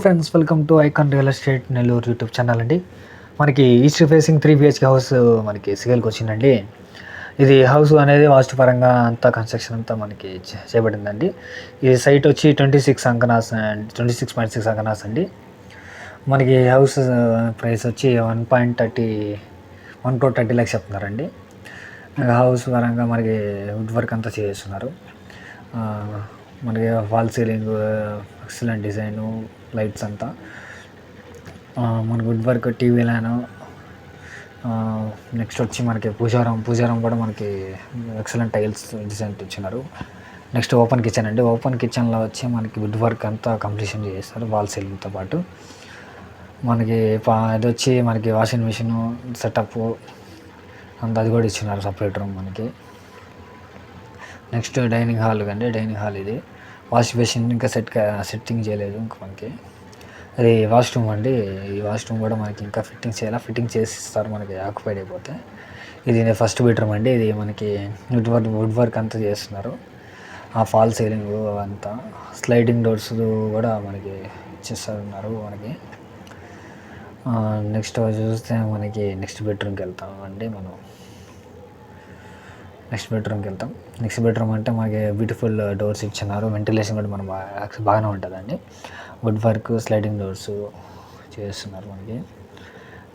Friends, welcome to icon real estate Nellore YouTube channel అండి. మనకి east facing 3 BHK house మనకి సేల్కి వచ్చిందండి. ఇది హౌస్ అనేది వాస్తు పరంగా అంతా కన్స్ట్రక్షన్ అంతా మనకి చేయబడిందండి. ఈ సైట్ వచ్చి 26 అంకనాస్ అండ్ 26.6 అంకనాస్ అండి. మనకి హౌస్ ప్రైస్ వచ్చి 1 crore 30 lakhs చెప్తున్నారండి. హౌస్ పరంగా మనకి వుడ్ వర్క్ అంతా చేస్తున్నారు. మనకి wall ceiling excellent design, lights అంతా మనకి wood work, TV LAN, next వచ్చి మనకి పూజారం కూడా మనకి ఎక్సలెంట్ టైల్స్ డిజైన్ ఇచ్చినారు. నెక్స్ట్ ఓపెన్ కిచెన్ అండి. ఓపెన్ కిచెన్లో వచ్చి మనకి వుడ్ వర్క్ అంతా కంప్లీషన్ చేస్తారు వాల్ సీలింగ్తో పాటు. మనకి ఇది వచ్చి మనకి వాషింగ్ మిషన్ సెటప్ అంతా అది కూడా ఇచ్చినారు, సపరేట్ రూమ్ మనకి. నెక్స్ట్ డైనింగ్ హాల్ అండి. డైనింగ్ హాల్ ఇది వాష్ బేసిన్ ఇంకా సెట్టింగ్ చేయలేదు ఇంకా మనకి. అది వాష్రూమ్ అండి. ఈ వాష్రూమ్ కూడా మనకి ఇంకా ఫిట్టింగ్ చేసి ఇస్తారు మనకి ఆక్యుపైడ్ అయిపోతే. ఇది ఫస్ట్ బెడ్రూమ్ అండి. ఇది మనకి వుడ్ వర్క్ అంతా చేస్తున్నారు. ఆ ఫాల్ సీలింగ్ అంతా స్లైడింగ్ డోర్స్ కూడా మనకి ఇచ్చేస్తున్నారు మనకి. నెక్స్ట్ చూస్తే మనకి నెక్స్ట్ బెడ్రూమ్కి వెళ్తామండి. నెక్స్ట్ బెడ్రూమ్ అంటే మనకి బ్యూటిఫుల్ డోర్స్ ఇచ్చినారు. వెంటిలేషన్ కూడా మనం బాగానే ఉంటుందండి. వుడ్ వర్క్, స్లైడింగ్ డోర్స్ చేస్తున్నారు మనకి.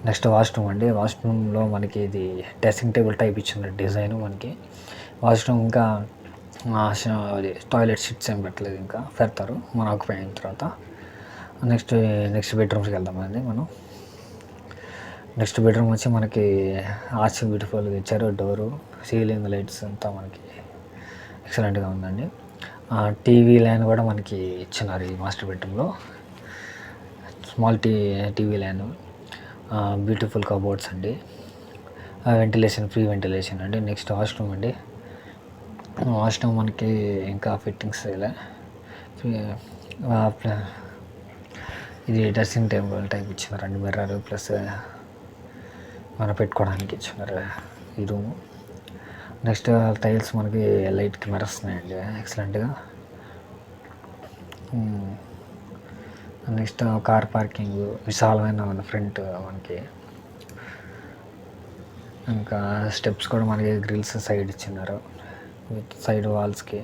నెక్స్ట్ వాష్రూమ్ అండి. వాష్రూమ్లో మనకి ఇది డ్రెస్సింగ్ టేబుల్ టైప్ ఇచ్చిన డిజైన్ మనకి. వాష్రూమ్ ఇంకా అది టాయిలెట్ సీట్స్ ఏం పెట్టలేదు, ఇంకా పెడతారు మనం ఆక్యుపై అయిన తర్వాత. నెక్స్ట్ బెడ్రూమ్స్కి వెళ్దామండి మనం. నెక్స్ట్ బెడ్రూమ్ వచ్చి మనకి ఆర్చ్ బ్యూటిఫుల్గా ఇచ్చారు. డోరు, సీలింగ్, లైట్స్ అంతా మనకి ఎక్సలెంట్గా ఉందండి. టీవీ లైన్ కూడా మనకి ఇచ్చినారు ఈ మాస్టర్ బెడ్రూమ్లో. Small TV line, beautiful cupboards అండి. ఫ్రీ వెంటిలేషన్ అండి. నెక్స్ట్ వాష్రూమ్ అండి. వాష్రూమ్ మనకి ఇంకా ఫిట్టింగ్స్ ఇది డ్రెస్సింగ్ టేబుల్ టైప్ ఇచ్చినారండి. మిర్రర్ ప్లస్ మనం పెట్టుకోవడానికి ఇచ్చినారు ఈ రూము. నెక్స్ట్ టైల్స్ మనకి లైట్కి మెరుస్తున్నాయండి ఎక్సలెంట్గా. నెక్స్ట్ కార్ పార్కింగ్ విశాలమైన ఫ్రంట్ మనకి. ఇంకా స్టెప్స్ కూడా మనకి గ్రిల్స్ సైడ్ ఇచ్చినారు విత్ సైడ్ వాల్స్కి.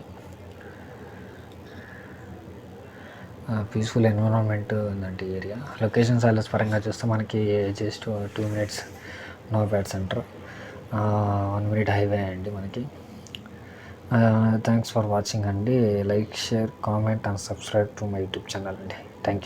పీస్ఫుల్ ఎన్విరాన్మెంట్ ఉందండి ఏరియా. లొకేషన్ సాలెస్ పరంగా చూస్తే మనకి జస్ట్ 2 minutes నోబాడ్ సెంటర్, 1 minute హైవే అండి మనకి. థ్యాంక్స్ ఫర్ వాచింగ్ అండి. Like, share, comment and subscribe to my YouTube channel అండి. Thank you.